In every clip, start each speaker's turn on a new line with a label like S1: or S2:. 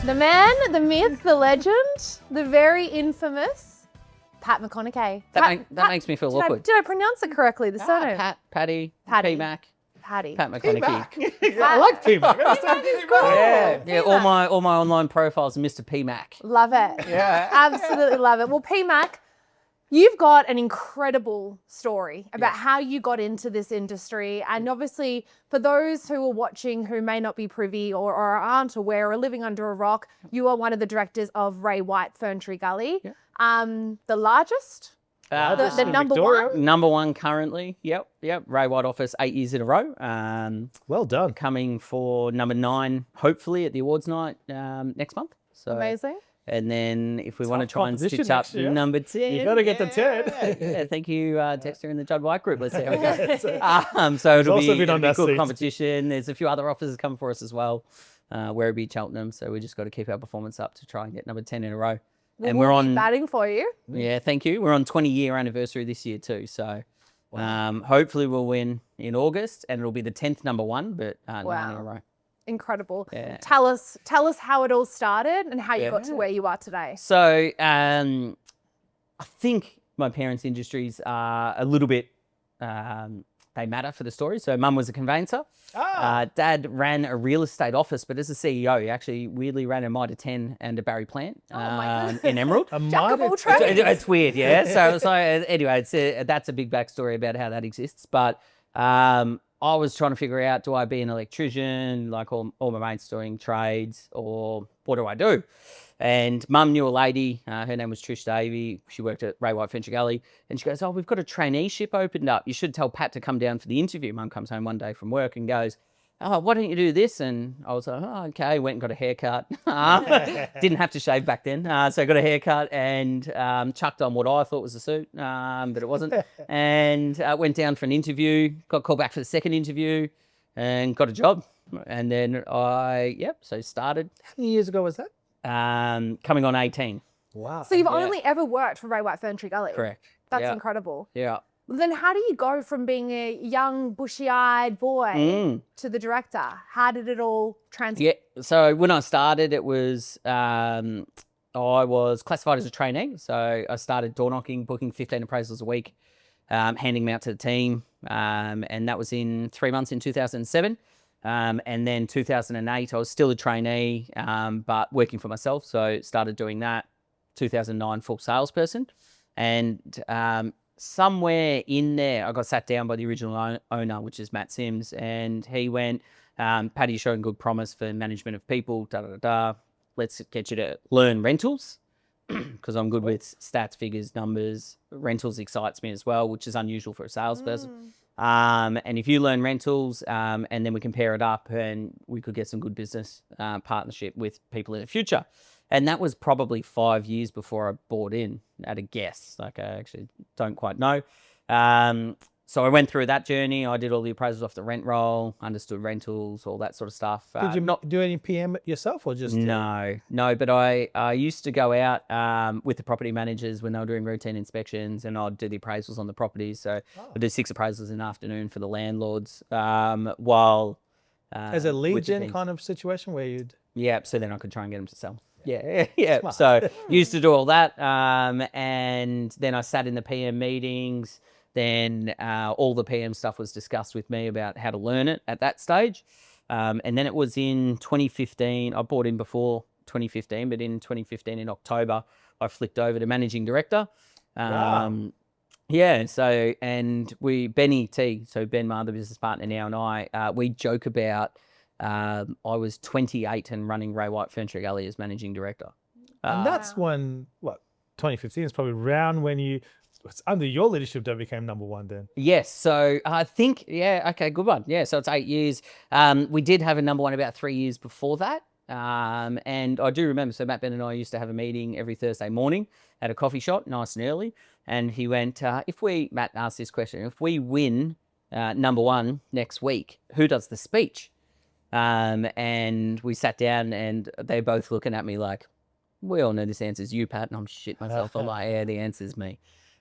S1: The man, the myth, the legend, the very infamous Pat McConnachie.
S2: That makes me feel awkward.
S1: Did I pronounce it correctly? The surname?
S2: Patty,
S1: P-Mac.
S2: Pat McConnachie.
S3: I like P-Mac.
S2: Yeah, all my online profiles are Mr. P-Mac.
S1: Love it.
S3: Yeah.
S1: Absolutely love it. Well, P-Mac, you've got an incredible story about how you got into this industry. And obviously, for those who are watching who may not be privy or aren't aware or living under a rock, you are one of the directors of Ray White Ferntree Gully.
S2: Yeah.
S1: The largest? The number one?
S2: Number one currently. Yep. Ray White office 8 years in a row.
S3: Well done.
S2: Coming for number 9, hopefully at the awards night next month. So
S1: Amazing.
S2: And then if we want to try and stitch
S3: competition
S2: up
S3: next year.
S2: number 10.
S3: You got to get the 10.
S2: Yeah, thank you, Dexter and the Judd White group. Let's see how we go. So it'll
S3: also
S2: be
S3: been on
S2: a
S3: that
S2: good
S3: seat.
S2: competition. There's a few other offices come for us as well. Werribee, Cheltenham. So we just got to keep our performance up to try and get number 10 in a row. And we're
S1: We'll
S2: on
S1: be batting for you.
S2: Yeah, thank you. We're on 20-year anniversary this year too. So hopefully we'll win in August, and it'll be the 10th number one, but 9 in a row.
S1: Incredible.
S2: Yeah.
S1: Tell us how it all started and how you got to where you are today.
S2: So I think my parents' industries are a little bit, they matter for the story. So mum was a conveyancer. Dad ran a real estate office, but as a CEO, he actually weirdly ran a Mitre 10 and a Barry plant in Emerald.
S1: Jack of all trades.
S2: It's weird, yeah. So anyway, that's a big backstory about how that exists. But I was trying to figure out, do I be an electrician, like all my mates doing trades, or what do I do? And mum knew a lady, her name was Trish Davey. She worked at Ray White Ferntree Gully. And she goes, we've got a traineeship opened up. You should tell Pat to come down for the interview. Mum comes home one day from work and goes, why don't you do this? And I was like, okay. Went and got a haircut. Didn't have to shave back then. So I got a haircut and chucked on what I thought was a suit, but it wasn't. And went down for an interview, got called back for the second interview and got a job. And then so started.
S3: How many years ago was that?
S2: Coming on 18.
S3: Wow.
S1: So you've only ever worked for Ray White Ferntree Gully?
S2: Correct.
S1: That's
S2: Yeah.
S1: incredible.
S2: Yeah.
S1: Then how do you go from being a young, bushy-eyed boy to the director? How did it all transition?
S2: Yeah. So when I started, it was I was classified as a trainee. So I started door knocking, booking 15 appraisals a week, handing them out to the team, and that was in 3 months in 2007. And then 2008, I was still a trainee, but working for myself. So started doing that. 2009, full salesperson, and somewhere in there, I got sat down by the original owner, which is Matt Sims, and he went, Paddy's showing good promise for management of people, Let's get you to learn rentals, because I'm good with stats, figures, numbers. Rentals excites me as well, which is unusual for a salesperson. And if you learn rentals, and then we can pair it up and we could get some good business partnership with people in the future. And that was probably 5 years before I bought in, at a guess. Like, I actually don't quite know. So I went through that journey. I did all the appraisals off the rent roll, understood rentals, all that sort of stuff.
S3: Did you not do any PM yourself or just?
S2: No, but I used to go out with the property managers when they were doing routine inspections, and I'd do the appraisals on the properties. So I'd do 6 appraisals in the afternoon for the landlords while...
S3: As a lead
S2: with the
S3: gen
S2: teams.
S3: kind of situation where you'd...
S2: Yeah, so then I could try and get them to sell. Yeah. So used to do all that, and then I sat in the PM meetings. Then all the PM stuff was discussed with me about how to learn it at that stage. And then it was in 2015. I bought in before 2015, but in 2015 in October, I flicked over to managing director.
S3: Wow.
S2: Yeah, so, and Benny T, so Ben Maher, the business partner now, and I, we joke about I was 28 and running Ray White Ferntree Gully as managing director.
S3: And that's when, 2015 is probably around when it's under your leadership that became number one then.
S2: Yes, so I think, okay, good one. Yeah, so it's 8 years. We did have a number one about 3 years before that. And I do remember, so Matt Ben and I used to have a meeting every Thursday morning at a coffee shop, nice and early. And he went, Matt asked this question, if we win number one next week, who does the speech? And we sat down and they're both looking at me like, we all know this answer's you, Pat. And I'm shit myself. I'm like, yeah, the answer's me.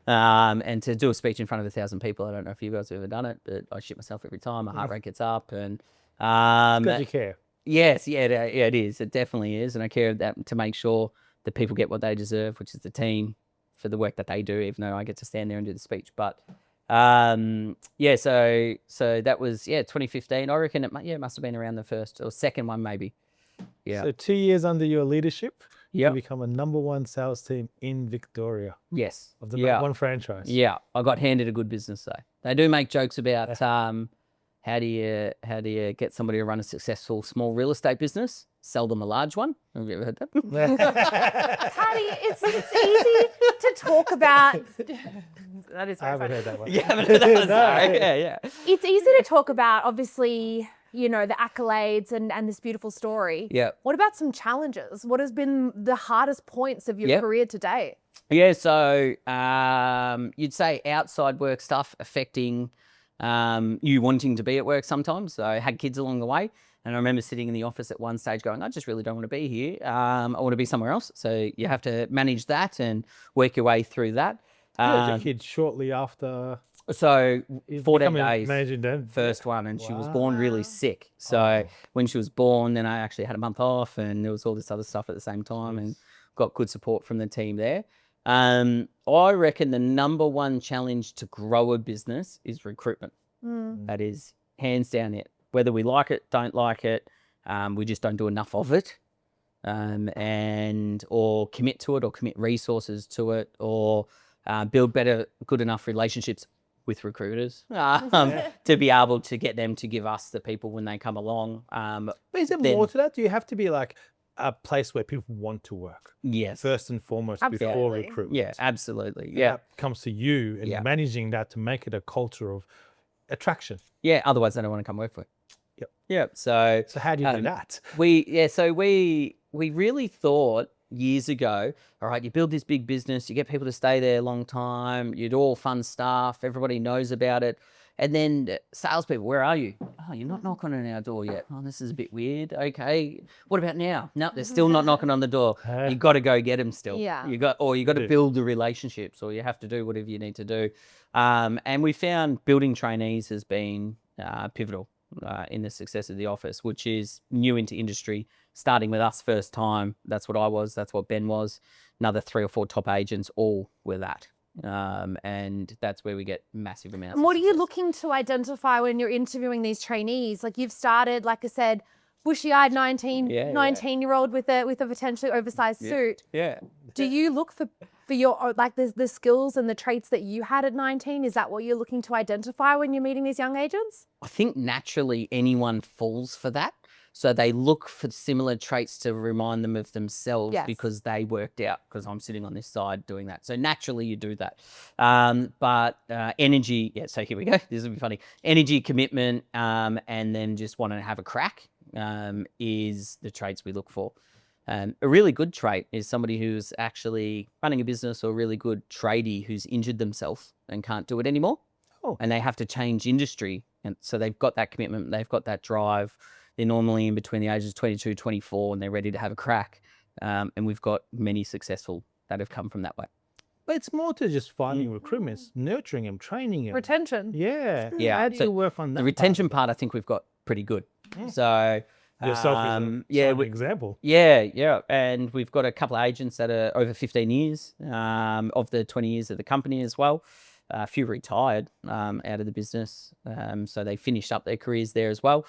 S2: And to do a speech in front of 1,000 people, I don't know if you guys have ever done it, but I shit myself every time. My heart rate gets up, and
S3: Because you care.
S2: Yes, yeah, it is. It definitely is, and I care that to make sure that people get what they deserve, which is the team for the work that they do. Even though I get to stand there and do the speech, but yeah. So that was 2015. I reckon it must have been around the first or second one maybe. Yeah.
S3: So 2 years under your leadership, you
S2: Yep.
S3: become a #1 sales team in Victoria
S2: Yes.
S3: of the #1 franchise.
S2: Yeah, I got handed a good business though. They do make jokes about how do you get somebody to run a successful small real estate business? Sell them a large one. Have you ever heard that?
S1: Patty, it's easy to talk about. That is
S3: I
S1: very
S3: haven't
S1: funny.
S3: heard that one.
S2: You haven't heard that one?
S3: No.
S2: Sorry. Yeah.
S1: It's easy to talk about, obviously, you know, the accolades and this beautiful story.
S2: Yeah.
S1: What about some challenges? What has been the hardest points of your
S2: Yep.
S1: career to date?
S2: Yeah, so you'd say outside work stuff affecting you wanting to be at work sometimes. So I had kids along the way. And I remember sitting in the office at one stage going, I just really don't want to be here. I want to be somewhere else. So you have to manage that and work your way through that.
S3: You had your kid shortly after.
S2: So 14 days,
S3: Managing then.
S2: first one, and she was
S3: Wow.
S2: born really sick. So when she was born, then I actually had a month off, and there was all this other stuff at the same time, and got good support from the team there. I reckon the #1 challenge to grow a business is recruitment. That is hands down it. Whether we like it, don't like it, we just don't do enough of it, or commit to it, or commit resources to it, or build good enough relationships with recruiters to be able to get them to give us the people when they come along.
S3: But is there more to that? Do you have to be like a place where people want to work?
S2: Yes.
S3: First and foremost, before
S1: Absolutely.
S3: recruitment.
S2: Yeah, absolutely.
S3: And
S2: Yeah.
S3: that comes to you and
S2: Yeah.
S3: managing that to make it a culture of attraction.
S2: Yeah. Otherwise, they don't want to come work for you.
S3: Yep.
S2: Yeah. So
S3: So how do you do that?
S2: we really thought years ago, all right, you build this big business, you get people to stay there a long time, you do all fun stuff, everybody knows about it. And then salespeople, where are you? Oh, you're not knocking on our door yet. Oh, this is a bit weird. Okay. What about now? No, they're still not knocking on the door. You got to go get them still.
S1: Yeah.
S2: You got to build the relationships, or you have to do whatever you need to do. And we found building trainees has been pivotal in the success of the office, which is new into industry, starting with us first time. That's what I was. That's what Ben was. Another 3 or 4 top agents, all were that. And that's where we get massive amounts.
S1: And what are
S2: of
S1: you
S2: success.
S1: looking to identify when you're interviewing these trainees? Like, you've started, like I said, bushy-eyed 19-year-old with a potentially oversized suit.
S2: Yeah.
S1: Do you look for your, like, the skills and the traits that you had at 19? Is that what you're looking to identify when you're meeting these young agents?
S2: I think naturally anyone falls for that. So they look for similar traits to remind them of themselves because they worked out, because I'm sitting on this side doing that. So naturally you do that. But energy, so here we go. This will be funny. Energy, commitment, and then just wanting to have a crack is the traits we look for. A really good trait is somebody who's actually running a business, or a really good tradie who's injured themselves and can't do it anymore. And they have to change industry. And so they've got that commitment, they've got that drive. They're normally in between the ages of 22, 24, and they're ready to have a crack. And we've got many successful that have come from that way.
S3: But it's more to just finding recruitment, it's nurturing them, training them.
S1: Retention.
S3: Yeah.
S2: Yeah.
S3: How do you work on that?
S2: The retention part, I think we've got pretty good. So
S3: Yourself is a shining example.
S2: Yeah. And we've got a couple of agents that are over 15 years of the 20 years of the company as well. A few retired out of the business. So they finished up their careers there as well.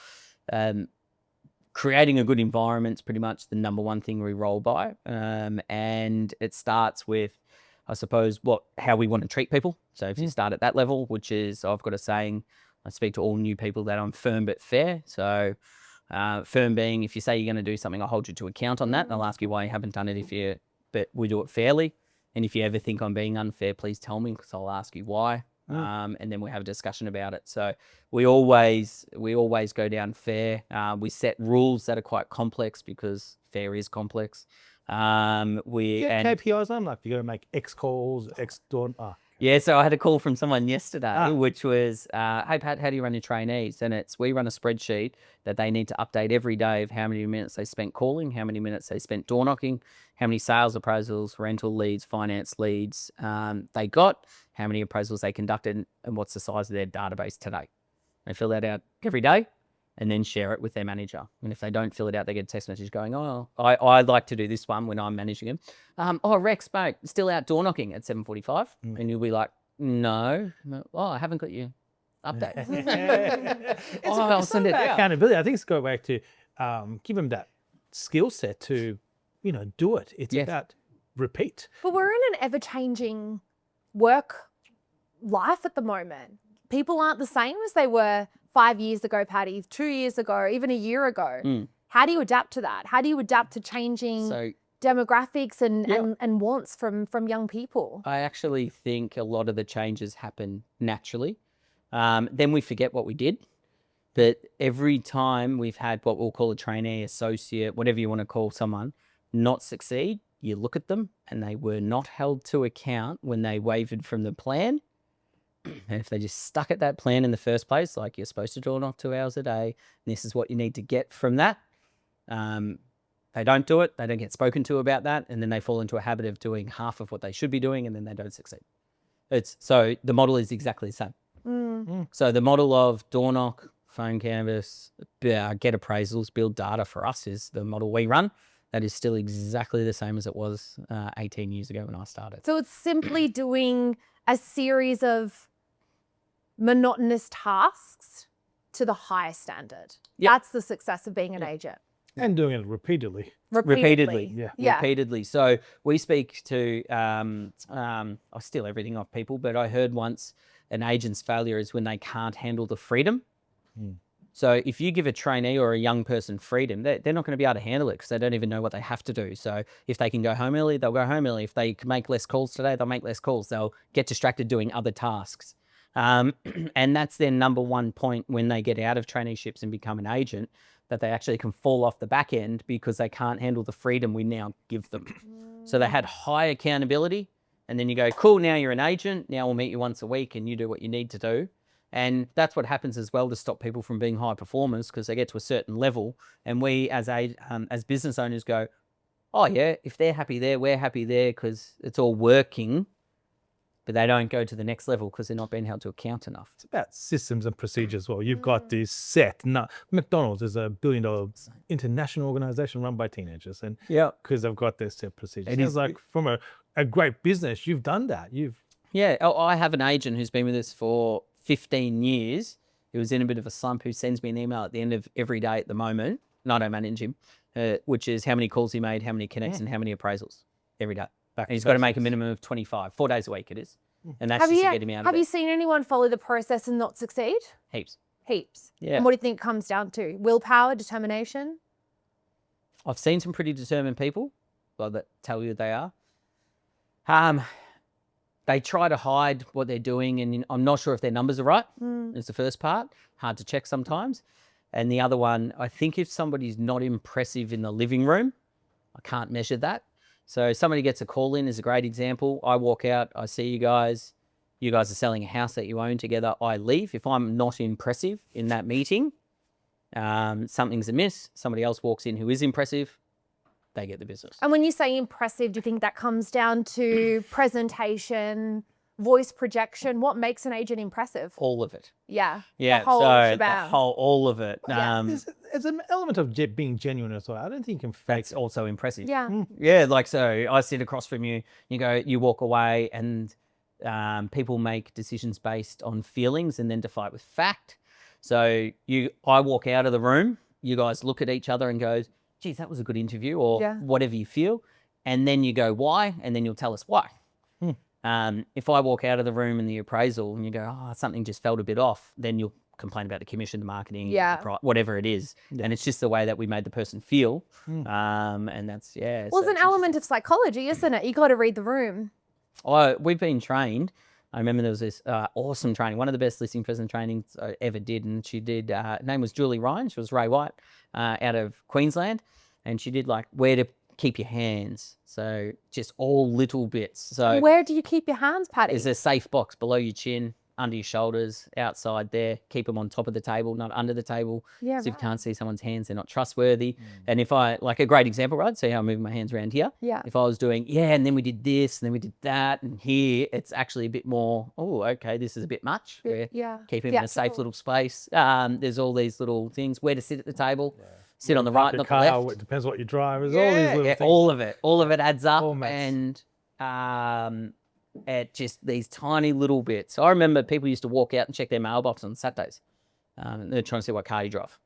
S2: Creating a good environment is pretty much the #1 thing we roll by. And it starts with, I suppose, how we want to treat people. So if you start at that level, which is, I've got a saying, I speak to all new people that I'm firm but fair. So firm being, if you say you're going to do something, I'll hold you to account on that. And I'll ask you why you haven't done it but we do it fairly. And if you ever think I'm being unfair, please tell me, because I'll ask you why. And then we have a discussion about it. So we always go down fair. We set rules that are quite complex, because fair is complex.
S3: KPIs on, like, you got to make X calls, X done.
S2: Yeah, so I had a call from someone yesterday, which was, hey, Pat, how do you run your trainees? And we run a spreadsheet that they need to update every day of how many minutes they spent calling, how many minutes they spent door knocking, how many sales appraisals, rental leads, finance leads they got, how many appraisals they conducted, and what's the size of their database today. They fill that out every day. and then share it with their manager. And if they don't fill it out, they get a text message going, oh, I like to do this one when I'm managing them. Oh, Rex, mate, still out door knocking at 7:45. And you'll be like, no. Oh, I haven't got you update. I'll send it out.
S3: Accountability. I think it's go back to give them that skill set to, do it. It's about repeat.
S1: But we're in an ever-changing work life at the moment. People aren't the same as they were 5 years ago, Patty, 2 years ago, even a year ago. How do you adapt to that? How do you adapt to changing demographics and wants from young people?
S2: I actually think a lot of the changes happen naturally. Then we forget what we did. But every time we've had what we'll call a trainee, associate, whatever you want to call someone, not succeed, you look at them and they were not held to account when they wavered from the plan. And if they just stuck at that plan in the first place, like you're supposed to door knock 2 hours a day, and this is what you need to get from that, they don't do it, they don't get spoken to about that, and then they fall into a habit of doing half of what they should be doing, and then they don't succeed. So the model is exactly the same. So the model of door knock, phone canvas, get appraisals, build data for us is the model we run. That is still exactly the same as it was 18 years ago when I started.
S1: So it's simply doing a series of monotonous tasks to the highest standard. That's the success of being an agent.
S3: And doing it repeatedly.
S2: Repeatedly.
S3: Yeah.
S2: Repeatedly. So we speak to, I steal everything off people, but I heard once an agent's failure is when they can't handle the freedom. So if you give a trainee or a young person freedom, they're not going to be able to handle it because they don't even know what they have to do. So if they can go home early, they'll go home early. If they can make less calls today, they'll make less calls. They'll get distracted doing other tasks. And that's their number one point when they get out of traineeships and become an agent, that they actually can fall off the back end because they can't handle the freedom we now give them. So they had high accountability, and then you go, cool, now you're an agent. Now we'll meet you once a week and you do what you need to do. And that's what happens as well to stop people from being high performers, because they get to a certain level. And we as business owners go, oh yeah, if they're happy there, we're happy there because it's all working. But they don't go to the next level because they're not being held to account enough.
S3: It's about systems and procedures as well. You've got this set. No, McDonald's is $1 billion international organization run by teenagers. And because they've got their set procedures. It's like from a great business, you've done that.
S2: I have an agent who's been with us for 15 years. He was in a bit of a slump, who sends me an email at the end of every day at the moment, and I don't manage him, which is how many calls he made, how many connects, and how many appraisals every day. And he's got to make a minimum of 25, 4 days a week it is. And that's just to get him out of it.
S1: Have you seen anyone follow the process and not succeed?
S2: Heaps.
S1: Yeah. And what do you think it comes down to? Willpower, determination?
S2: I've seen some pretty determined people that tell you they are. They try to hide what they're doing, and I'm not sure if their numbers are right. Is the first part. Hard to check sometimes. And the other one, I think if somebody's not impressive in the living room, I can't measure that. So somebody gets a call in is a great example. I walk out, I see you guys are selling a house that you own together. I leave. If I'm not impressive in that meeting, something's amiss. Somebody else walks in who is impressive, they get the business.
S1: And when you say impressive, do you think that comes down to presentation, voice projection? What makes an agent impressive?
S2: All of it.
S1: Yeah.
S2: Yeah. All of it.
S3: There's an element of being genuine as well. I don't think you can fake.
S2: That's also impressive.
S1: Yeah.
S2: Yeah. Like, so I sit across from you, you walk away, and people make decisions based on feelings and then to fight with fact. So I walk out of the room, you guys look at each other and go, geez, that was a good interview, or whatever you feel. And then you go, why? And then you'll tell us why. If I walk out of the room in the appraisal and you go, oh, something just felt a bit off, then you'll complain about the commission, the marketing, whatever it is. And it's just the way that we made the person feel. And that's,
S1: Well, it's an element of psychology, isn't it? You got to read the room.
S2: We've been trained. I remember there was this awesome training, one of the best listing person trainings I ever did. And she did, her name was Julie Ryan. She was Ray White out of Queensland. And she did like where to keep your hands. So just all little bits. So
S1: where do you keep your hands, Patty?
S2: There's a safe box below your chin, under your shoulders, outside there. Keep them on top of the table, not under the table.
S1: Yeah,
S2: So if you
S1: right.
S2: can't see someone's hands, they're not trustworthy. And if I, like a great example, right? See how I'm moving my hands around here?
S1: Yeah.
S2: If I was doing, and then we did this, and then we did that, and here, it's actually a bit more, okay, this is a bit much. We're keeping in a safe little space. There's all these little things, where to sit at the table. Sit on the right, not the left.
S3: It depends what you drive. There's all these little things.
S2: All of it adds up.
S3: All maths.
S2: And at just these tiny little bits. I remember people used to walk out and check their mailbox on Saturdays. They're trying to see what car you drive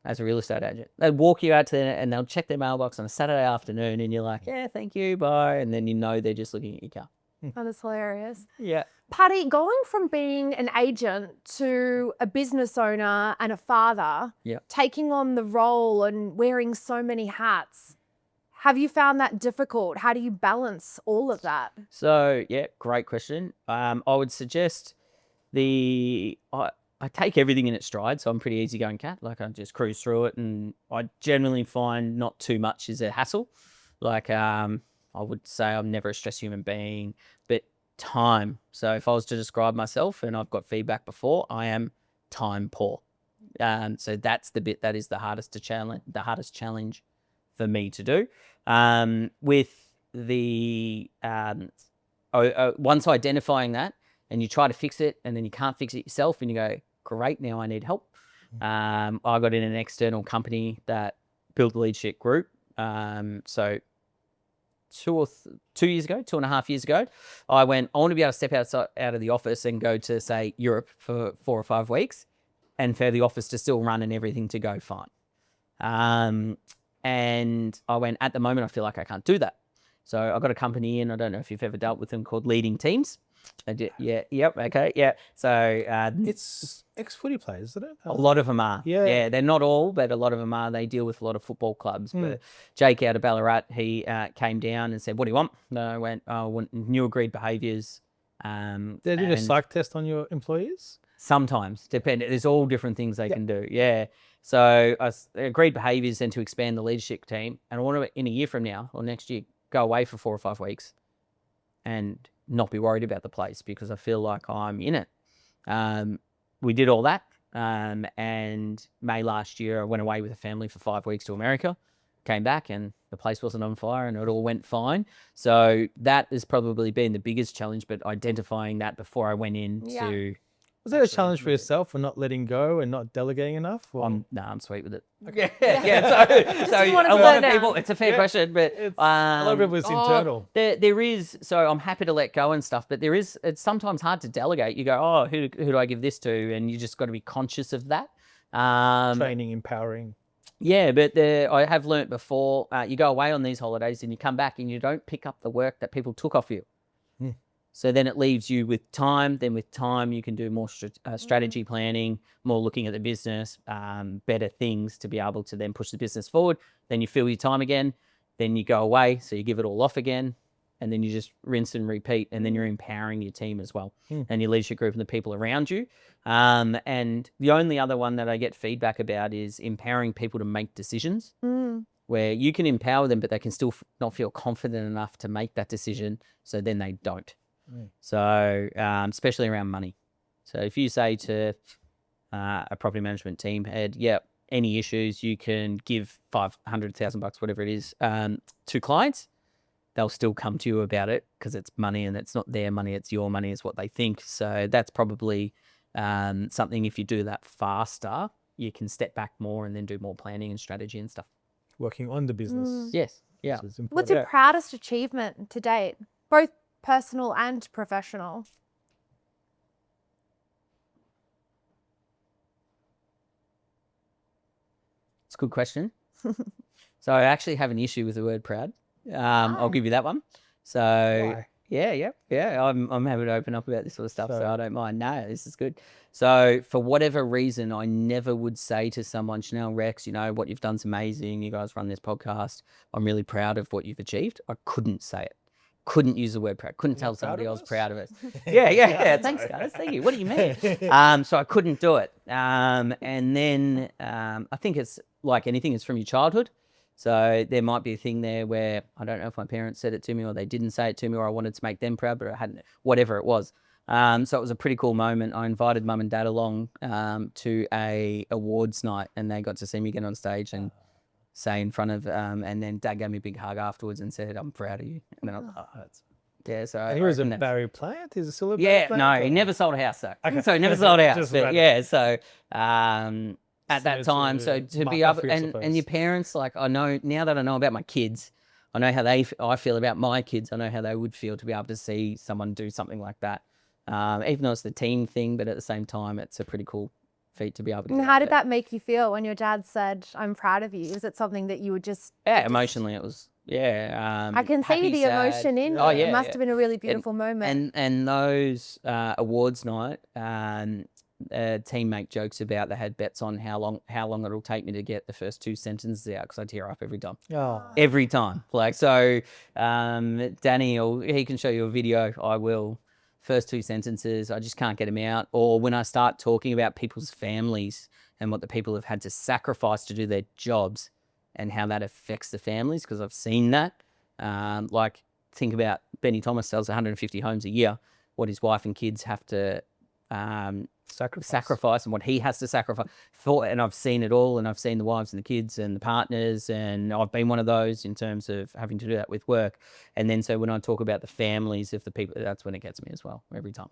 S2: as a real estate agent. They'd walk you out to there and they'll check their mailbox on a Saturday afternoon, and you're like, yeah, thank you, bye. And then you know they're just looking at your car.
S1: Oh, that's hilarious.
S2: Yeah.
S1: Patty, going from being an agent to a business owner and a father, taking on the role and wearing so many hats, have you found that difficult? How do you balance all of that?
S2: So, great question. I would suggest I take everything in its stride, so I'm pretty easygoing cat. Like, I just cruise through it, and I generally find not too much is a hassle. Like, I would say I'm never a stressed human being, but time. So if I was to describe myself, and I've got feedback before, I am time poor. So that's the bit that is the hardest challenge for me to do. With the once identifying that, and you try to fix it, and then you can't fix it yourself, and you go, great, now I need help. I got in an external company that built a leadership group. So 2.5 years ago, I went, I want to be able to step out of the office and go to, say, Europe for 4 or 5 weeks, and for the office to still run and everything to go fine. And I went, at the moment, I feel like I can't do that. So I got a company in, I don't know if you've ever dealt with them, called Leading Teams. So
S3: it's ex-footy players, isn't it?
S2: A lot of them are. Yeah, they're not all, but a lot of them are. They deal with a lot of football clubs. But Jake out of Ballarat, he came down and said, what do you want? And I went, I want new agreed behaviours.
S3: They did a psych test on your employees?
S2: Sometimes, there's all different things they can do. Yeah. So agreed behaviours, and to expand the leadership team. And I want to, in a year from now or next year, go away for 4 or 5 weeks and not be worried about the place, because I feel like I'm in it. We did all that. And May last year, I went away with a family for 5 weeks to America, came back, and the place wasn't on fire, and it all went fine. So that has probably been the biggest challenge, but identifying that before I went in to...
S3: Was that a challenge for yourself for not letting go and not delegating enough?
S2: I'm sweet with it.
S3: Okay.
S2: So a lot of people, it's a fair question, but
S3: a lot of people, it's internal.
S2: There is, so I'm happy to let go and stuff, but it's sometimes hard to delegate. You go, who do I give this to? And you just got to be conscious of that.
S3: Training, empowering.
S2: Yeah, but I have learnt before, you go away on these holidays and you come back and you don't pick up the work that people took off you. So then it leaves you with time. Then with time, you can do more strategy planning, more looking at the business, better things to be able to then push the business forward. Then you fill your time again. Then you go away, so you give it all off again. And then you just rinse and repeat. And then you're empowering your team as well, and your leadership group and the people around you. And the only other one that I get feedback about is empowering people to make decisions, where you can empower them, but they can still not feel confident enough to make that decision. So then they don't. So, especially around money. So if you say to a property management team head, any issues, you can give $500,000, whatever it is, to clients, they'll still come to you about it, because it's money, and it's not their money, it's your money, is what they think. So that's probably something, if you do that faster, you can step back more and then do more planning and strategy and stuff.
S3: Working on the business.
S2: Yes. Yeah.
S3: So
S1: What's your proudest achievement to date, both personal and professional?
S2: It's a good question. So I actually have an issue with the word proud. I'll give you that one. So
S3: Why?
S2: yeah. I'm happy to open up about this sort of stuff, so I don't mind. No, this is good. So for whatever reason, I never would say to someone, Chanell, Rex, what you've done's amazing. You guys run this podcast. I'm really proud of what you've achieved. I couldn't say it. Couldn't use the word proud. Couldn't tell somebody I was proud of it. Yeah. Thanks, guys. Thank you. What do you mean? So I couldn't do it. And then I think it's like anything, it's from your childhood. So there might be a thing there where I don't know if my parents said it to me, or they didn't say it to me, or I wanted to make them proud, but I hadn't, whatever it was. So it was a pretty cool moment. I invited mum and dad along to a awards night, and they got to see me get on stage and say in front of, and then dad gave me a big hug afterwards and said, "I'm proud of you." And then I was like, "Oh, that's." Yeah, so
S3: And he was a barrier plant? He's still a barrier
S2: yeah,
S3: plant?
S2: no, he never sold a house though.
S3: Okay.
S2: So he never sold a house.
S3: Just
S2: But
S3: about-
S2: yeah, so at that
S3: it's
S2: time,
S3: a
S2: so to
S3: mark
S2: be
S3: off
S2: able,
S3: you, I
S2: and
S3: suppose.
S2: your parents, like I know now that I know about my kids, I know how I feel about my kids. I know how they would feel to be able to see someone do something like that. Even though it's the team thing, but at the same time, it's a pretty cool feat to be able to
S1: And
S2: do
S1: how did that make you feel when your dad said, "I'm proud of you"? Is it something that you would just?
S2: Yeah, emotionally it was. Yeah,
S1: I can see
S2: happy,
S1: the
S2: sad.
S1: emotion in you.
S2: Oh yeah,
S1: It must
S2: yeah.
S1: have been a really beautiful moment.
S2: And those awards night, a teammate jokes about they had bets on how long it'll take me to get the first 2 sentences out because I tear up every time.
S3: Oh.
S2: Every time. Like so, Danny, he can show you a video. I will. First 2 sentences, I just can't get them out. Or when I start talking about people's families and what the people have had to sacrifice to do their jobs and how that affects the families, because I've seen that. Like, think about Benny Thomas sells 150 homes a year, what his wife and kids have to sacrifice and what he has to sacrifice for. And I've seen it all, and I've seen the wives and the kids and the partners, and I've been one of those in terms of having to do that with work. And then so when I talk about the families of the people, that's when it gets me as well, every time.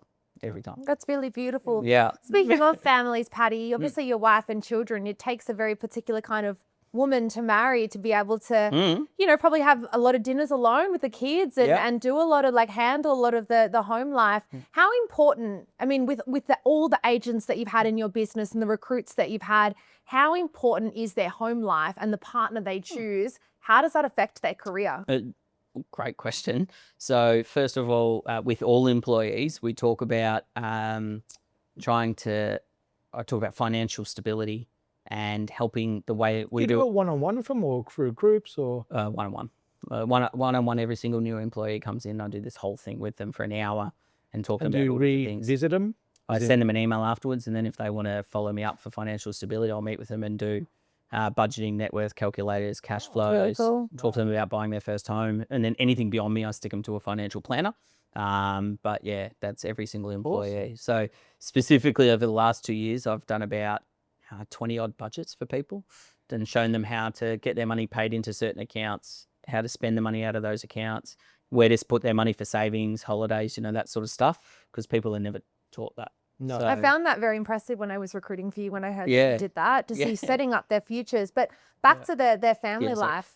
S1: That's really beautiful.
S2: Yeah.
S1: Speaking of families, Patty, obviously your wife and children, it takes a very particular kind of woman to marry to be able to, probably have a lot of dinners alone with the kids and do a lot of handle a lot of the home life. How important, I mean, with all the agents that you've had in your business and the recruits that you've had, how important is their home life and the partner they choose? How does that affect their career?
S2: Great question. So first of all, with all employees, we talk about I talk about financial stability and helping the way we do
S3: it one-on-one with them or through groups or?
S2: One-on-one. One-on-one, every single new employee comes in. I do this whole thing with them for an hour and talk
S3: And
S2: about
S3: do
S2: all
S3: you
S2: the things.
S3: revisit them?
S2: I send them an email afterwards, and then if they want to follow me up for financial stability, I'll meet with them and do budgeting, net worth calculators, cash flows,
S1: really cool.
S2: talk to them about buying their first home, and then anything beyond me, I stick them to a financial planner. But yeah, that's every single employee. Awesome. So specifically over the last 2 years, I've done about 20 odd budgets for people and shown them how to get their money paid into certain accounts, how to spend the money out of those accounts, where to put their money for savings, holidays, that sort of stuff, because people are never taught that.
S3: No.
S1: I found that very impressive when I was recruiting for you, when I heard you did that, to see setting up their futures. But back to their family life.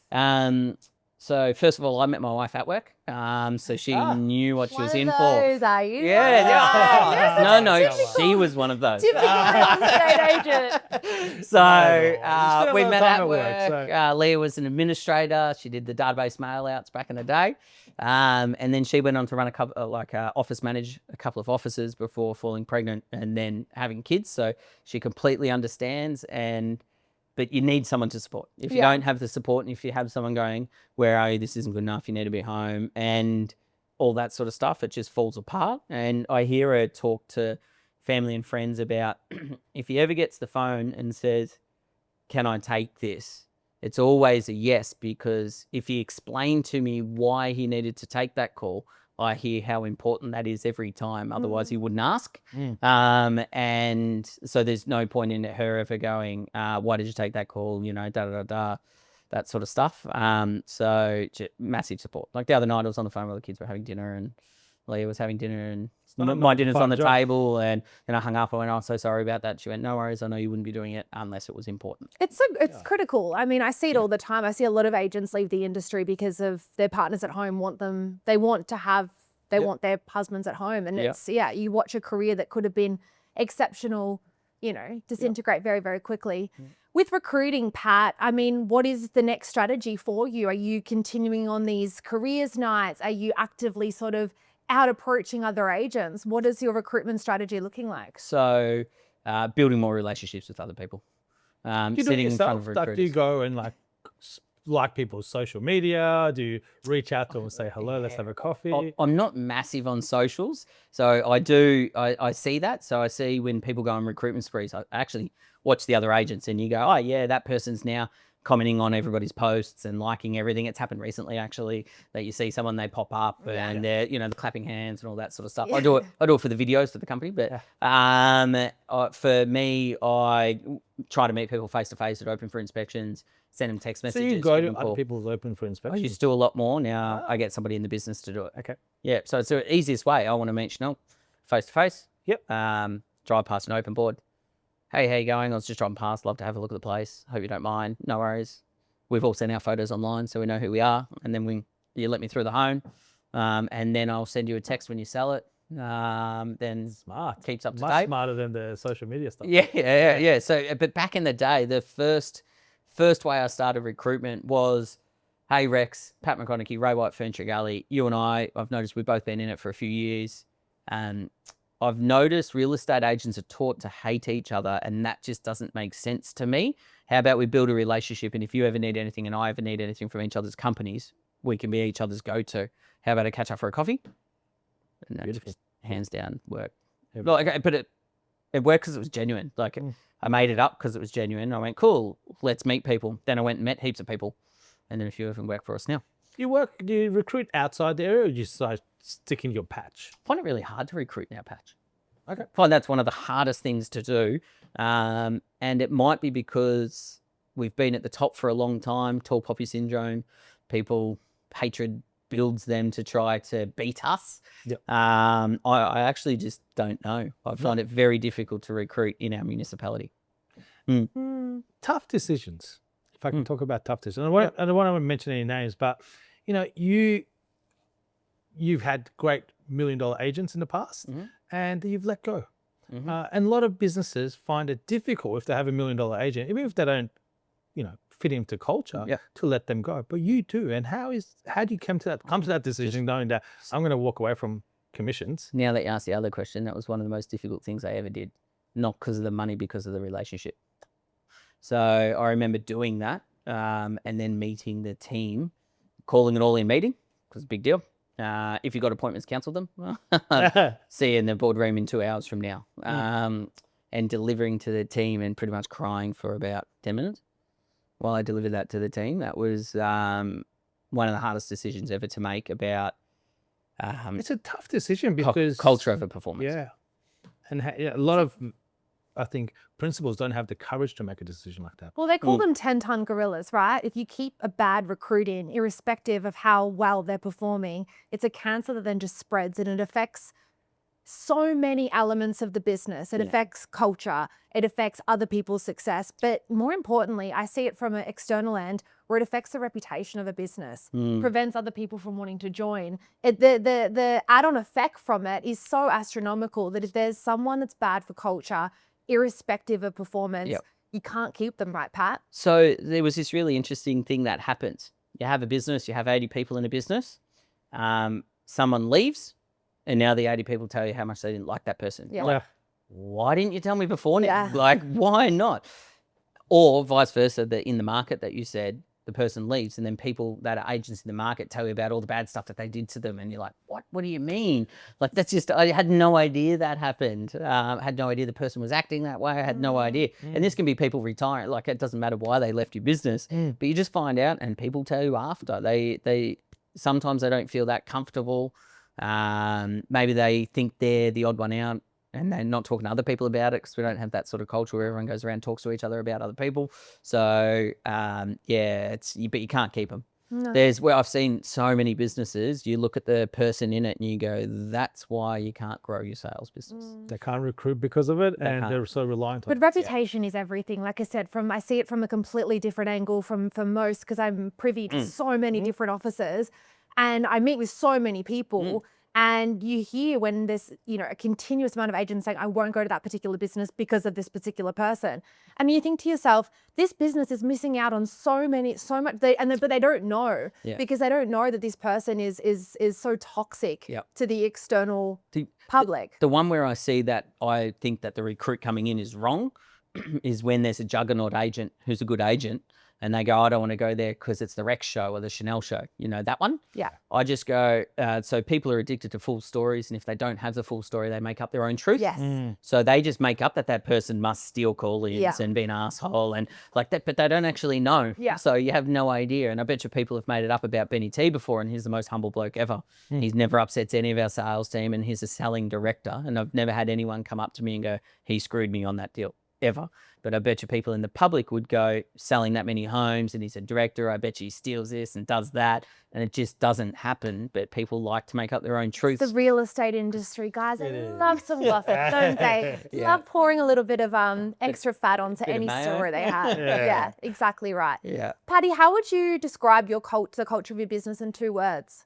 S2: So first of all, I met my wife at work. So she knew what she was in for.
S1: Those, are you?
S2: Yeah. No, she was one of those.
S1: Typical real estate agent.
S2: So we met at work. Leah was an administrator. She did the database mail outs back in the day. And then she went on to run a couple, manage a couple of offices before falling pregnant and then having kids. So she completely understands, but you need someone to support. If you don't have the support, and if you have someone going, "Where are you? This isn't good enough. You need to be home," and all that sort of stuff, it just falls apart. And I hear her talk to family and friends about if he ever gets the phone and says, "Can I take this?" It's always a yes, because if he explained to me why he needed to take that call, I hear how important that is every time. Otherwise, he wouldn't ask. And so there's no point in her ever going, "Why did you take that call?" That sort of stuff. So massive support. Like the other night, I was on the phone while the kids were having dinner, and Leah was having dinner, and my dinner's on the table, and I hung up. I went, "Oh, so sorry about that." She went, "No worries. I know you wouldn't be doing it unless it was important."
S1: It's critical. I mean, I see it all the time. I see a lot of agents leave the industry because of their partners at home want their husbands at home. And you watch a career that could have been exceptional, disintegrate very, very quickly. With recruiting, Pat, I mean, what is the next strategy for you? Are you continuing on these careers nights? Are you actively sort of out approaching other agents? What is your recruitment strategy looking like?
S2: So building more relationships with other people.
S3: Do you do it yourself? Do you go and like people's social media? Do you reach out to them and say, "Hello, let's have a coffee"?
S2: I'm not massive on socials. So I see that. So I see when people go on recruitment sprees, I actually watch the other agents, and you go, "Oh yeah, that person's now commenting on everybody's posts and liking everything. It's happened recently, actually, that you see someone, they pop up and they're, you know, the clapping hands and all that sort of stuff. I do it for the videos for the company, but for me, I try to meet people face to face at open for inspections, send them text messages.
S3: So you go to other people's open for inspection?
S2: I used to do a lot more. Now I get somebody in the business to do it.
S3: Okay.
S2: Yeah. So it's the easiest way. I want to meet Chanell face to face.
S3: Yep.
S2: Drive past an open board. Hey, how you going? I was just driving past. Love to have a look at the place. Hope you don't mind. No worries. We've all seen our photos online, so we know who we are. And then you let me through the home, and then I'll send you a text when you sell it. Then
S3: smart,
S2: keeps up to
S3: much
S2: date.
S3: Smarter than the social media stuff.
S2: Yeah. So, but back in the day, the first way I started recruitment was, hey Rex, Pat McConnachie, Ray White, Ferntree Gully. You and I've noticed we've both been in it for a few years. I've noticed real estate agents are taught to hate each other, and that just doesn't make sense to me. How about we build a relationship, and if you ever need anything and I ever need anything from each other's companies, we can be each other's go-to. How about a catch up for a coffee? And that just hands down worked. Like, but it worked because it was genuine. Like I made it up because it was genuine. I went, cool, let's meet people. Then I went and met heaps of people, and then a few of them work for us now. Do you recruit outside the area, or do you stick in your patch? I find it really hard to recruit in our patch. Okay. I find that's one of the hardest things to do. And it might be because we've been at the top for a long time, tall poppy syndrome. Hatred builds them to try to beat us. Yep. I actually just don't know. I find it very difficult to recruit in our municipality.
S3: Tough decisions. If I can talk about tough decisions. I don't want to mention any names, but you know, you've had great $1 million agents in the past, and you've let go. And a lot of businesses find it difficult if they have $1 million agent, even if they don't, you know, fit into culture, to let them go. But you do. And how do you come to that decision, knowing that I'm going to walk away from commissions?
S2: Now that you asked the other question, that was one of the most difficult things I ever did. Not because of the money, because of the relationship. So I remember doing that, and then meeting the team, calling it all in meeting, because it's a big deal. If you got appointments, cancel them. See you in the boardroom in 2 hours from now. And delivering to the team and pretty much crying for about 10 minutes while I delivered that to the team. That was one of the hardest decisions ever to make about...
S3: it's a tough decision because...
S2: culture over performance.
S3: Yeah. And a lot of... I think principals don't have the courage to make a decision like that.
S1: Well, they call them 10-ton gorillas, right? If you keep a bad recruit in, irrespective of how well they're performing, it's a cancer that then just spreads, and it affects so many elements of the business. It affects culture. It affects other people's success. But more importantly, I see it from an external end where it affects the reputation of a business, prevents other people from wanting to join. The add-on effect from it is so astronomical that if there's someone that's bad for culture, irrespective of performance, you can't keep them, right, Pat?
S2: So there was this really interesting thing that happens. You have a business, you have 80 people in a business, someone leaves, and now the 80 people tell you how much they didn't like that person. Like, why didn't you tell me before? Like, why not? Or vice versa, that in the market that you said, the person leaves, and then people that are agents in the market tell you about all the bad stuff that they did to them, and you're like, what do you mean? Like, that's just, I had no idea that happened. I had no idea the person was acting that way. I had no idea. And this can be people retiring. Like, it doesn't matter why they left your business, but you just find out, and people tell you after. They sometimes they don't feel that comfortable. Maybe they think they're the odd one out, and they're not talking to other people about it, because we don't have that sort of culture where everyone goes around and talks to each other about other people. So, but you can't keep them. No. I've seen so many businesses, you look at the person in it and you go, that's why you can't grow your sales business.
S3: They can't recruit because of it, they're so reliant on it.
S1: But reputation is everything. Like I said, I see it from a completely different angle from most, because I'm privy to so many different offices, and I meet with so many people. And you hear when there's, a continuous amount of agents saying, I won't go to that particular business because of this particular person. And you think to yourself, this business is missing out on so much, but they don't know, because they don't know that this person is so toxic to the external public.
S2: The one where I see that I think that the recruit coming in is wrong is when there's a juggernaut agent who's a good agent, and they go, I don't want to go there because it's the Rex show or the Chanell show. You know, that one?
S1: Yeah.
S2: I just go, so people are addicted to full stories. And if they don't have the full story, they make up their own truth.
S1: Yes.
S2: So they just make up that person must steal call-ins and be an asshole and like that, but they don't actually know.
S1: Yeah.
S2: So you have no idea. And I bet you people have made it up about Benny T before, and he's the most humble bloke ever. He's never upsets any of our sales team, and he's a selling director. And I've never had anyone come up to me and go, he screwed me on that deal, ever. But I bet you people in the public would go, selling that many homes, and he's a director, I bet you he steals this and does that, and it just doesn't happen. But people like to make up their own truths.
S1: The real estate industry, guys, they love some gossip, don't they? Love pouring a little bit of extra fat onto any story they have. Yeah, exactly right.
S2: Yeah.
S1: Patty, how would you describe your the culture of your business in 2 words?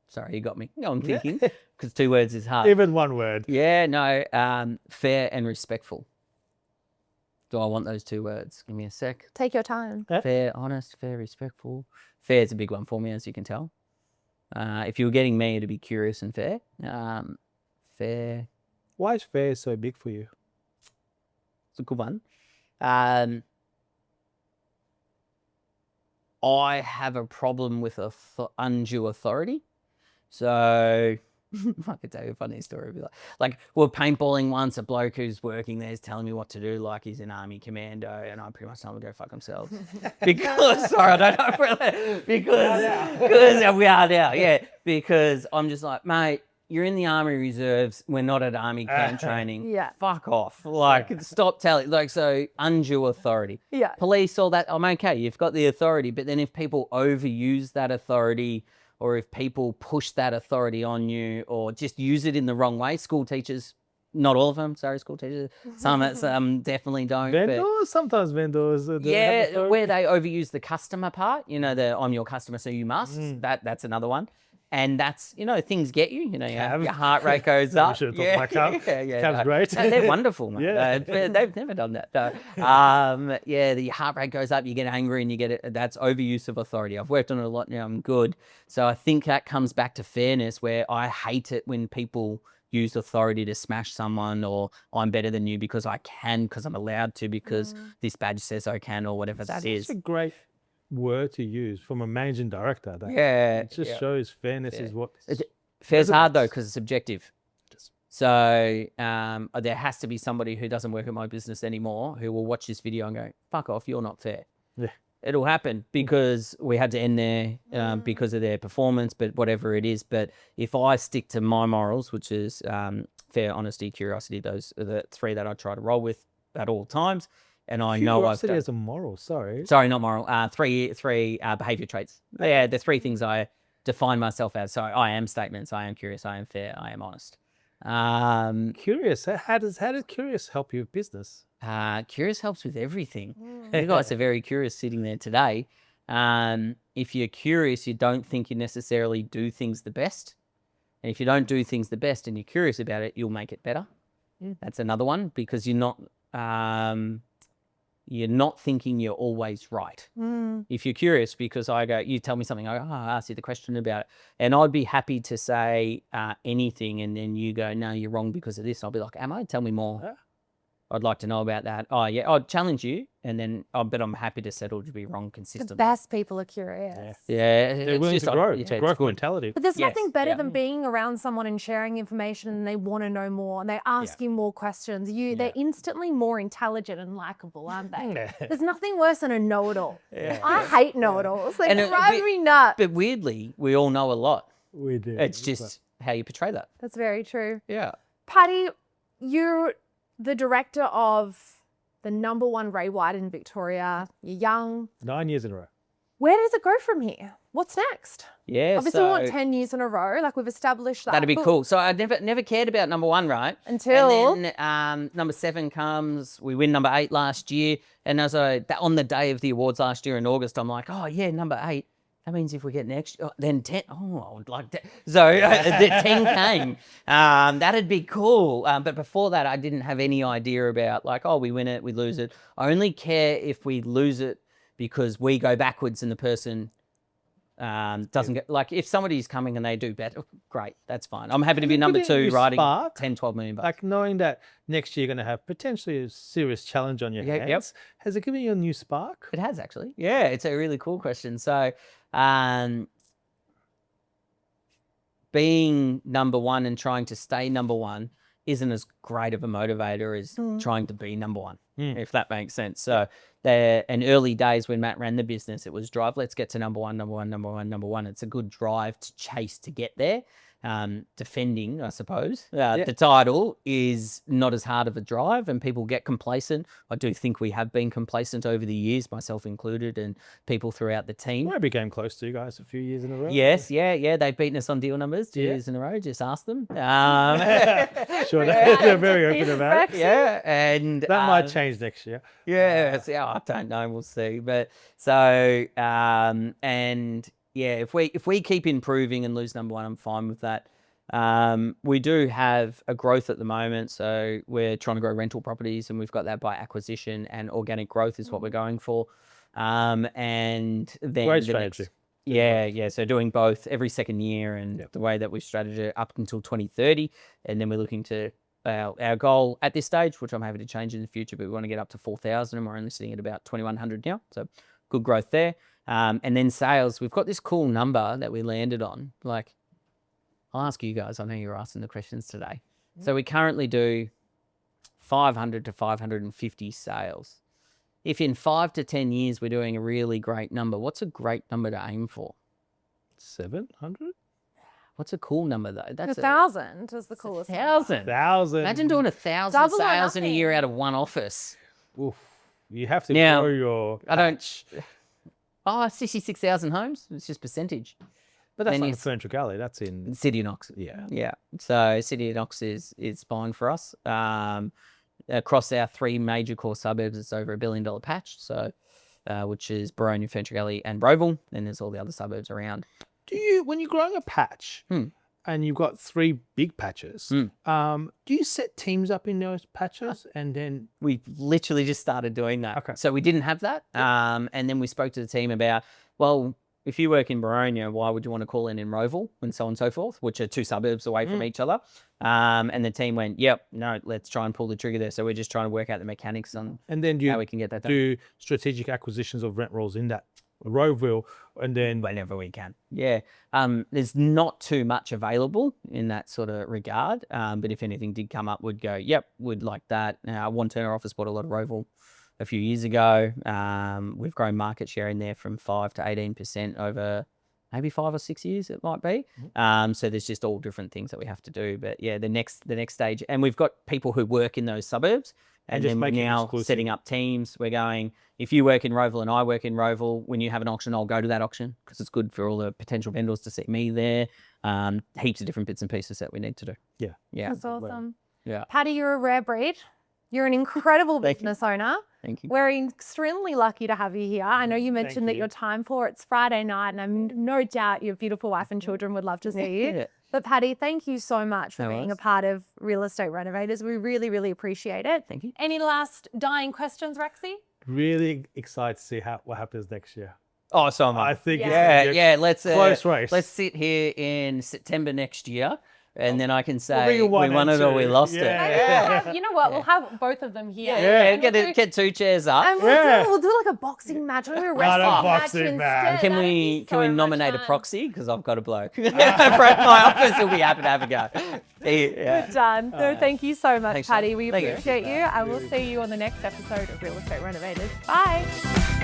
S2: Sorry, you got me. No, I'm thinking, because 2 words is hard.
S3: Even 1 word.
S2: Yeah, no, fair and respectful. Do I want those 2 words? Give me a sec.
S1: Take your time.
S2: Fair, honest, fair, respectful. Fair is a big one for me, as you can tell. If you were getting me, it'd be curious and fair. Fair.
S3: Why is fair so big for you?
S2: It's a good one. I have a problem with undue authority. So I could tell you a funny story. Like we're paintballing once, a bloke who's working there is telling me what to do, like he's an army commando, and I pretty much tell him to go fuck themselves. Because, sorry, I don't know, because we are now, yeah. Because I'm just like, mate, you're in the Army Reserves. We're not at Army camp training.
S1: Yeah.
S2: Fuck off. Like, stop telling. Like, so undue authority.
S1: Yeah.
S2: Police, all that. I'm okay. You've got the authority. But then if people overuse that authority, or if people push that authority on you, or just use it in the wrong way, school teachers, not all of them, sorry, school teachers, some definitely don't.
S3: Vendors? Sometimes vendors.
S2: Yeah, where they overuse the customer part, you know, I'm your customer, so you must. That's another one. And that's, you know, things get you, you know, your heart rate goes up.
S3: Should have talked about Cav. Cav's great.
S2: No, they're wonderful, mate.
S3: Yeah.
S2: They've never done that. No. Yeah, the heart rate goes up, you get angry, and you get it. That's overuse of authority. I've worked on it a lot now, I'm good. So I think that comes back to fairness, where I hate it when people use authority to smash someone, or I'm better than you because I can, because I'm allowed to, because this badge says I can, or whatever that is.
S3: It's a great word to use from a managing director. It just shows fairness is what.
S2: Fair's hard though, because it's subjective. So there has to be somebody who doesn't work at my business anymore who will watch this video and go, fuck off, you're not fair.
S3: Yeah.
S2: It'll happen because we had to end there because of their performance, but whatever it is. But if I stick to my morals, which is fair, honesty, curiosity, those are the 3 that I try to roll with at all times. And I know I've
S3: done... as a moral, sorry,
S2: not moral. 3 behavior traits. Yeah, the 3 things I define myself as. So I am statements, I am curious, I am fair, I am honest.
S3: Curious. How does curious help your business?
S2: Curious helps with everything. You guys are very curious sitting there today. If you're curious, you don't think you necessarily do things the best. And if you don't do things the best and you're curious about it, you'll make it better. That's another one, because you're not thinking you're always right. If you're curious, because you tell me something, I ask you the question about it, and I'd be happy to say anything, and then you go, no, you're wrong because of this. I'll be like, am I? Tell me more. I'd like to know about that. Oh, yeah, I'd challenge you, and then but I'm happy to settle to be wrong consistently.
S1: The best people are curious.
S2: Yeah,
S3: they're willing to grow. It's growth mentality.
S1: But there's nothing better than being around someone and sharing information, and they want to know more, and they ask you more questions. They're instantly more intelligent and likable, aren't they? There's nothing worse than a know-it-all. I hate know-it-alls. They drive me nuts.
S2: But weirdly, we all know a lot.
S3: We do.
S2: It's just how you portray that.
S1: That's very true.
S2: Yeah.
S1: Patty, you're the director of the #1 Ray White in Victoria. You're young.
S3: 9 years in a row.
S1: Where does it go from here? What's next?
S2: Yeah,
S1: obviously we want 10 years in a row. Like, we've established that.
S2: That'd be cool. So I never cared about #1, right?
S1: Until
S2: and then #7 comes. We win #8 last year, and on the day of the awards last year in August, I'm like, oh yeah, #8. That means if we get next, then 10. Oh, I would like that. So the 10 came. That'd be cool. But before that, I didn't have any idea about, like, we win it, we lose it. I only care if we lose it because we go backwards and the person Doesn't get like if somebody's coming and they do better, great, that's fine. I'm happy to be number
S3: Give it
S2: 2
S3: you
S2: writing
S3: spark,
S2: 10, 12 million bucks.
S3: Like knowing that next year you're going to have potentially a serious challenge on your
S2: Yep.
S3: hands. Has it given you a new spark?
S2: It has actually. Yeah, it's a really cool question. So, being number 1 and trying to stay number 1 isn't as great of a motivator as trying to be number 1, if that makes sense. So, in early days when Matt ran the business, it was drive, let's get to number 1, number 1, number 1, number 1. It's a good drive to chase to get there. Defending, I suppose, the title is not as hard of a drive and people get complacent. I do think we have been complacent over the years, myself included, and people throughout the team.
S3: I became close to you guys a few years in a row.
S2: Yes, yeah. They've beaten us on deal numbers 2 years in a row. Just ask them.
S3: Sure, they're very open about it.
S2: Yeah, and
S3: that might change next year.
S2: Yeah, I don't know. We'll see. But so, and yeah, if we keep improving and lose number 1, I'm fine with that. We do have a growth at the moment, so we're trying to grow rental properties, and we've got that by acquisition, and organic growth is what we're going for. And then
S3: Great strategy.
S2: So doing both every second year, and the way that we strategy up until 2030, and then we're looking to our goal at this stage, which I'm happy to change in the future, but we want to get up to 4,000, and we're only sitting at about 2,100 now, so good growth there. And then sales, we've got this cool number that we landed on. Like, I'll ask you guys, I know you're asking the questions today. So we currently do 500 to 550 sales. If in 5 to 10 years we're doing a really great number, what's a great number to aim for?
S3: 700?
S2: What's a cool number though? That's
S1: 1,000 is the coolest.
S2: 1,000.
S3: 1,000.
S2: Imagine doing 1,000
S1: Double or
S2: sales in a
S1: nothing.
S2: year out of one office.
S3: Oof. You have to
S2: Now,
S3: grow your...
S2: I don't... 66,000 homes. It's just percentage.
S3: But that's
S2: then
S3: not
S2: you-
S3: in Ferntree Gully. That's in...
S2: City of Knox.
S3: Yeah.
S2: So City of Knox is fine for us. Across our 3 major core suburbs, it's over $1 billion patch. So, which is Boronia, Ferntree Gully, and Roeville. Then there's all the other suburbs around.
S3: Do you, when you're growing a patch and you've got 3 big patches, do you set teams up in those patches and then...
S2: We literally just started doing that.
S3: Okay.
S2: So we didn't have that. And then we spoke to the team about, well, if you work in Boronia, why would you want to call in Roeville and so on and so forth, which are 2 suburbs away from each other? And the team went, yep, no, let's try and pull the trigger there. So we're just trying to work out the mechanics on
S3: And then
S2: how we can get that done.
S3: do strategic acquisitions of rent rolls in that Roeville and then...
S2: Whenever we can. Yeah. There's not too much available in that sort of regard. But if anything did come up, we'd go, yep, we'd like that. One Turner office bought a lot of Roeville a few years ago. We've grown market share in there from 5 to 18% over maybe 5 or 6 years, it might be. So there's just all different things that we have to do. But yeah, the next stage, and we've got people who work in those suburbs, and
S3: just
S2: then we're
S3: make it
S2: now
S3: exclusive.
S2: setting up teams. We're going, if you work in Roeville and I work in Roeville, when you have an auction, I'll go to that auction because it's good for all the potential vendors to see me there. Heaps of different bits and pieces that we need to do.
S3: Yeah.
S1: That's awesome.
S2: Yeah.
S1: Patty, you're a rare breed. You're an incredible
S2: Thank you.
S1: business owner.
S2: Thank you.
S1: We're extremely lucky to have you here. I know you mentioned that
S3: you.
S1: your time for it's Friday night, and I'm no doubt your beautiful wife and children would love to see you.
S2: Yeah.
S1: But Patty, thank you so much for
S2: No
S1: being a
S2: worries.
S1: part of Real Estate Renovators. We really, really appreciate it.
S2: Thank you.
S1: Any last dying questions, Rexy?
S3: Really excited to see what happens next year.
S2: Oh, so am I.
S3: I think
S2: Yeah. Let's
S3: close race.
S2: Let's sit here in September next year, and then I can
S3: We'll
S2: say
S3: bring you
S2: we
S3: one
S2: won
S3: and
S2: it or we
S3: two.
S2: lost
S3: Yeah.
S2: it.
S1: You know what? We'll have both of them here.
S2: Yeah,
S1: And we'll
S2: get 2 chairs up.
S1: And we'll do like a boxing match. We'll do a wrestling
S3: Not a
S1: match
S3: boxing match.
S1: instead.
S2: Can
S1: That'd
S2: we
S1: be so much
S2: nominate a
S1: fun.
S2: proxy? Because I've got a bloke. From my office, he'll be happy to have a go. Yeah.
S1: Good done. No, thank you so much,
S2: Thanks,
S1: Patty.
S2: Sean.
S1: We
S2: Thank you.
S1: appreciate you. And we'll see you on the next episode of Real Estate Renovators. Bye.